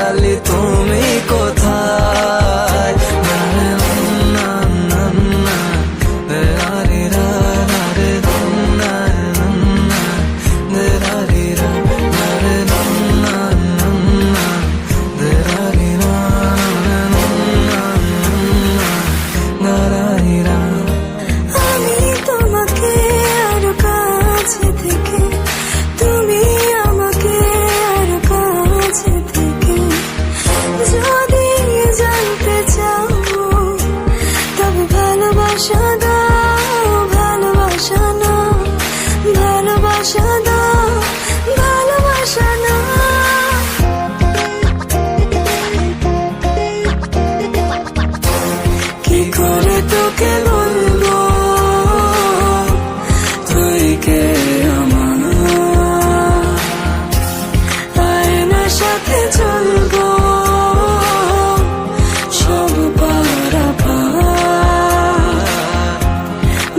খেয়ালি তুমি কোথায়? না রে না না না রে রা রে রা রা রে না না রে রা রে রা রা রে না না না রে রা রে রা রা না না রা রে রা। আমি তোমাকে আরো কাছে থেকে, তুমি আমাকে আরো কাছে থেকে যদি জানতে চাও, তবে ভালোবাসা দাও, ভালোবাসা না, ভালোবাসা দাও, ভালোবাসা না। কি করে তোকে বলবো তুই কে আমার? আয়নার সাথে চলবো সব পারাপার,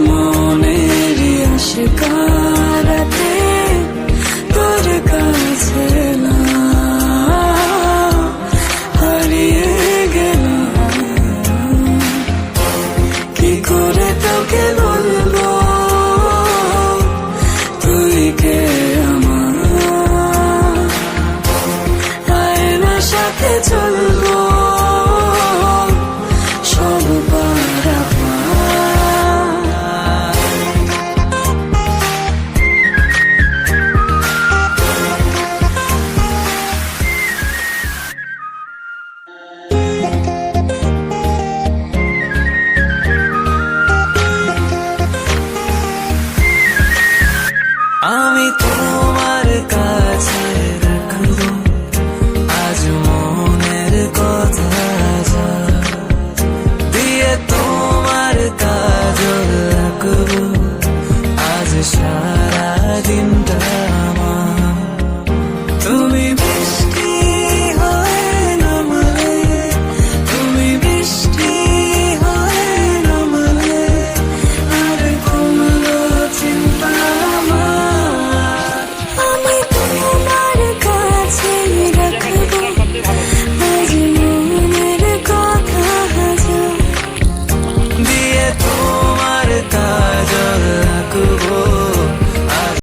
মনেরই আশিকারাতে তোর কাছে না হারিয়ে গেলাম। কি করে তোকে বলবো তুই কে আমার? আয়নার সাথে